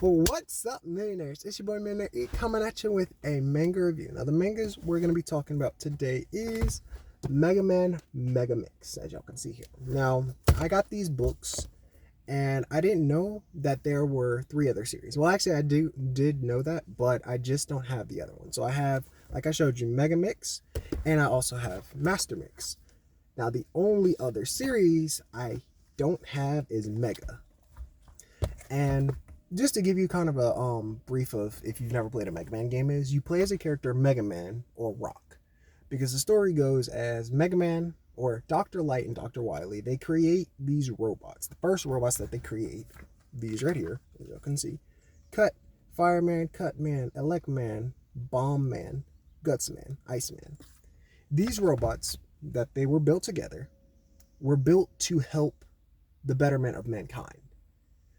Well, what's up, millionaires? It's your boy Millionaire E coming at you with a manga review. Now, the mangas we're going to be talking about today is Megaman Megamix, as y'all can see here. Now, I got these books, and I didn't know that there were three other series. Well, actually, I did know that, but I just don't have the other one. So I have, like I showed you, Megamix, and I also have Master Mix. Now, the only other series I don't have is Mega. And just to give you kind of a brief of if you've never played a Mega Man game, is you play as a character Mega Man or Rock, because the story goes as Mega Man or Dr. Light and Dr. Wily, they create these robots. The first robots that they create, these right here, as you can see, Cut, Fireman, Cut Man, Elect Man, Bomb Man, Guts Man, Ice Man. These robots that they were built together were built to help the betterment of mankind.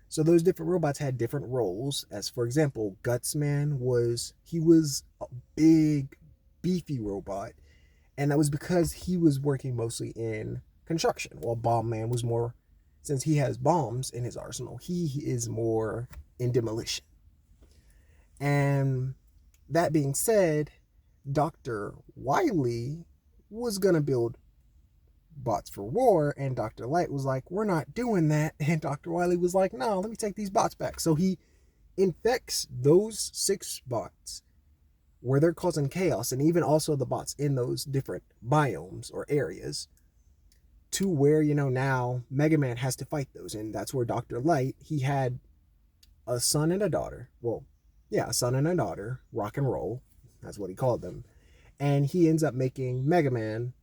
So those different robots had different roles. As for example, Gutsman was a big, beefy robot, and that was because he was working mostly in construction. While Bomb Man was more, since he has bombs in his arsenal, he is more in demolition. And that being said, Dr. Wily was gonna build bots for war, and Dr. Light was like, we're not doing that, and Dr. Wily was like, no, let me take these bots back. So he infects those six bots where they're causing chaos, and even also the bots in those different biomes or areas, to where, now Mega Man has to fight those. And that's where Dr. Light, he had a son and a daughter. Well, yeah, a son and a daughter, rock and roll, that's what he called them. And he ends up making Mega Man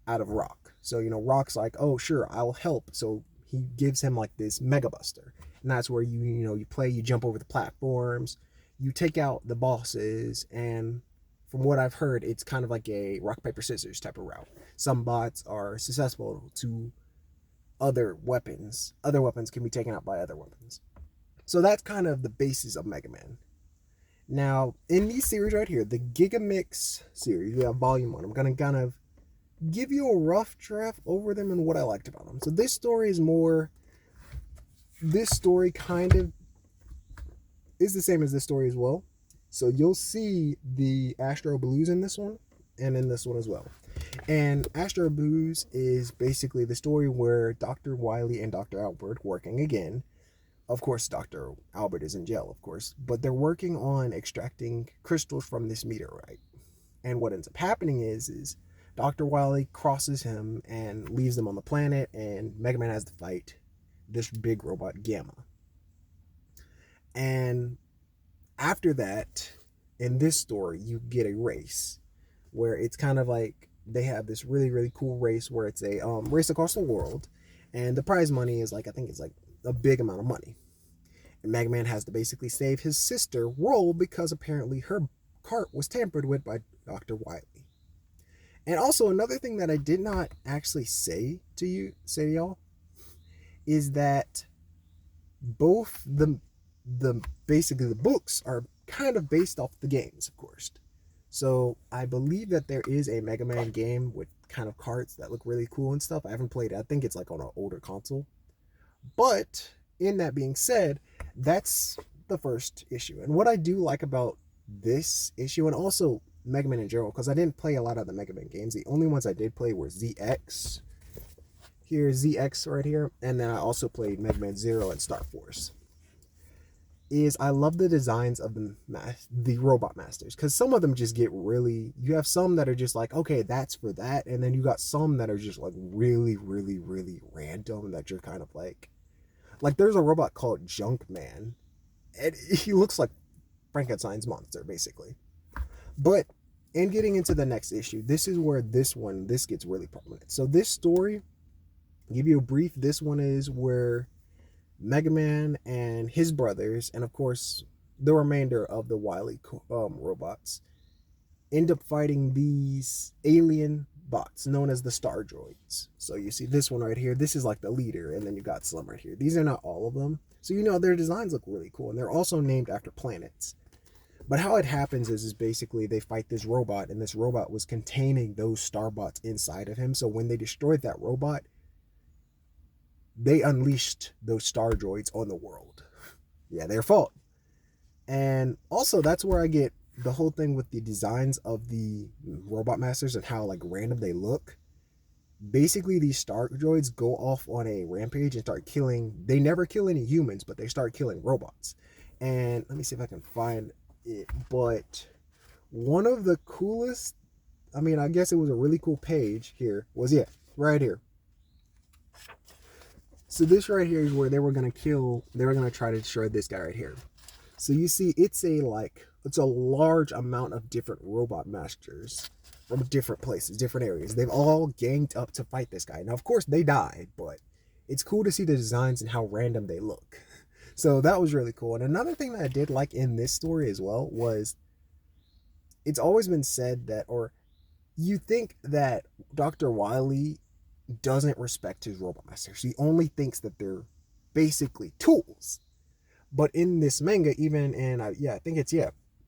out of Rock. So, Rock's like, oh, sure, I'll help. So he gives him like this Mega Buster. And that's where you play, you jump over the platforms, you take out the bosses, and from what I've heard, it's kind of like a rock, paper, scissors type of route. Some bots are susceptible to other weapons. Other weapons can be taken out by other weapons. So that's kind of the basis of Mega Man. Now, in these series right here, the Gigamix series, we have volume 1. I'm going to kind of give you a rough draft over them and what I liked about them. So this story kind of is the same as this story as well. So you'll see the Astro Blues in this one and in this one as well. And Astro Blues is basically the story where Dr. Wily and Dr. Albert working again. Of course, Dr. Albert is in jail, of course, but they're working on extracting crystals from this meteorite. And what ends up happening is Dr. Wily crosses him and leaves them on the planet, and Mega Man has to fight this big robot Gamma. And after that, in this story, you get a race where it's kind of like they have this really, really cool race where it's a race across the world, and the prize money is like, I think it's like a big amount of money. And Mega Man has to basically save his sister, Roll, because apparently her cart was tampered with by Dr. Wily. And also another thing that I did not actually say to y'all, is that both the basically the books are kind of based off the games, of course. So I believe that there is a Mega Man game with kind of carts that look really cool and stuff. I haven't played it. I think it's like on an older console. But in that being said, that's the first issue. And what I do like about this issue, and also Mega Man in general, because I didn't play a lot of the Mega Man games. The only ones I did play were ZX. Here's ZX right here. And then I also played Mega Man Zero and Star Force. Is I love the designs of the robot masters, because some of them just get really, you have some that are just like, okay, that's for that, and then you got some that are just like really, really, really random, that you're kind of like there's a robot called Junk Man, and he looks like Frankenstein's monster basically. But in getting into the next issue, this is where this gets really prominent. So this story, I'll give you a brief, this one is where Mega Man and his brothers, and of course the remainder of the Wily robots, end up fighting these alien bots known as the Star Droids. So you see this one right here, this is like the leader, and then you got Slim right here. These are not all of them, so their designs look really cool, and they're also named after planets. But how it happens is basically they fight this robot, and this robot was containing those Starbots inside of him. So when they destroyed that robot, they unleashed those Star Droids on the world. Yeah, their fault. And also, that's where I get the whole thing with the designs of the robot masters and how like random they look. Basically, these star droids go off on a rampage and start killing. They never kill any humans, but they start killing robots. And let me see if I can find it. But one of the coolest, I mean, I guess it was a really cool page here, was, yeah, right here. So this right here is where they were going to try to destroy this guy right here. So you see, it's a large amount of different robot masters from different places, different areas. They've all ganged up to fight this guy. Now, of course, they died, but it's cool to see the designs and how random they look. So that was really cool. And another thing that I did like in this story as well was, it's always been said that, or you think that Dr. Wily doesn't respect his robot masters. He only thinks that they're basically tools. But in this manga, even in, I think it's,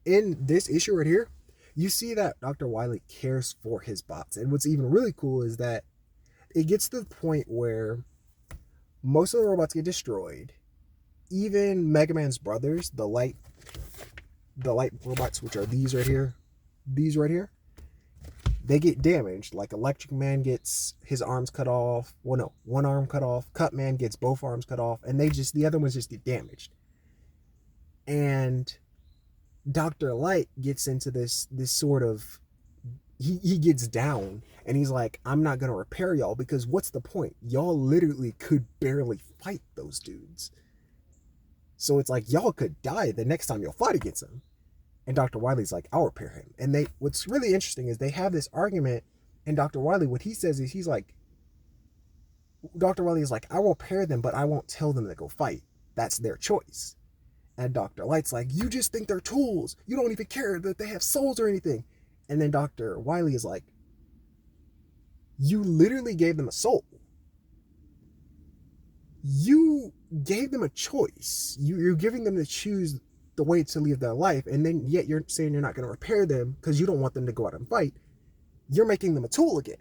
in this issue right here, you see that Dr. Wily cares for his bots. And what's even really cool is that it gets to the point where most of the robots get destroyed. Even Megaman's brothers, the light robots, which are these right here, they get damaged. Like Electric Man gets his arms cut off. Well, no, one arm cut off. Cut Man gets both arms cut off, and the other ones just get damaged. And Dr. Light gets into this sort of, he gets down and he's like, I'm not going to repair y'all because what's the point? Y'all literally could barely fight those dudes. So it's like, y'all could die the next time y'all fight against him. And Dr. Wily's like, I'll repair him. And what's really interesting is they have this argument, and Dr. Wily, what he says is, Dr. Wily is like, I will repair them, but I won't tell them to go fight. That's their choice. And Dr. Light's like, you just think they're tools. You don't even care that they have souls or anything. And then Dr. Wily is like, you literally gave them a soul. You gave them a choice. You're giving them to choose the way to live their life, and then yet you're saying you're not going to repair them because you don't want them to go out and fight. You're making them a tool again.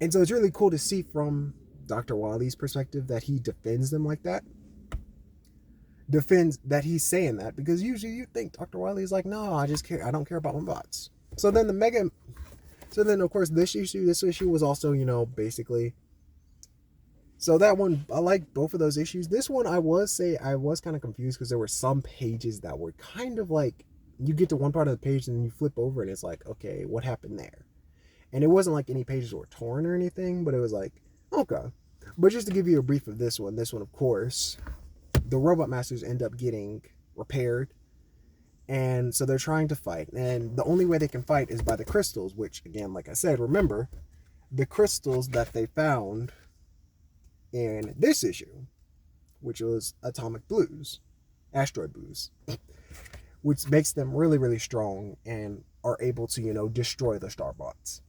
And so it's really cool to see from Dr. Wily's perspective that he defends them like that. Defends that he's saying that, because usually you think Dr. Wily is like, no, I don't care about my bots. So then of course this issue was also, basically, so that one, I like both of those issues. This one, I was kind of confused because there were some pages that were kind of like, you get to one part of the page and you flip over and it's like, okay, what happened there? And it wasn't like any pages were torn or anything, but it was like, okay. But just to give you a brief of this one, of course, the robot masters end up getting repaired. And so they're trying to fight. And the only way they can fight is by the crystals, which, again, like I said, remember, the crystals that they found in this issue, which was asteroid blues, which makes them really, really strong and are able to, destroy the Starbots.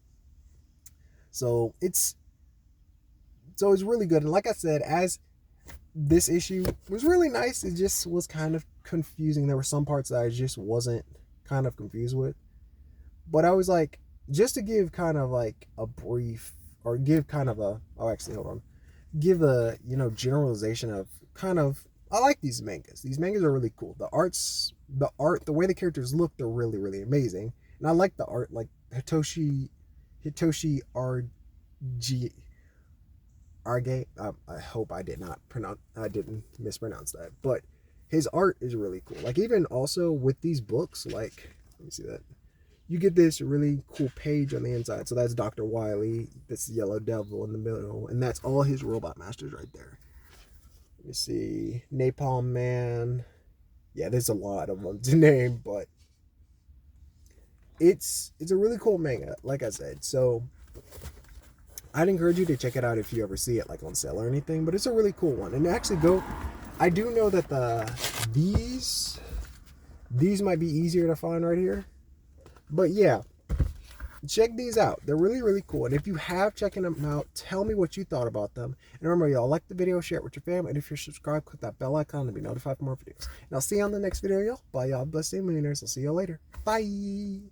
So it's really good. And like I said, as this issue was really nice, it just was kind of confusing. There were some parts that I just wasn't kind of confused with. But I was like, just to give kind of like a brief, or give kind of a, give a, generalization of kind of, I like these mangas. These mangas are really cool. The art, the way the characters look, they're really, really amazing. And I like the art, like Hitoshi Arge. I hope I didn't mispronounce that. But his art is really cool. Like, even also with these books, like, let me see that. You get this really cool page on the inside. So that's Dr. Wily, this Yellow Devil in the middle, and that's all his robot masters right there. Let me see. Napalm Man. Yeah, there's a lot of them to name, but it's a really cool manga, like I said. So I'd encourage you to check it out if you ever see it like on sale or anything, but it's a really cool one. And actually I do know that these might be easier to find right here. But yeah, check these out. They're really, really cool. And if you have checked them out, tell me what you thought about them. And remember, y'all, like the video, share it with your family. And if you're subscribed, click that bell icon to be notified for more videos. And I'll see you on the next video, y'all. Bye, y'all. Blessed millionaires. I'll see you later. Bye.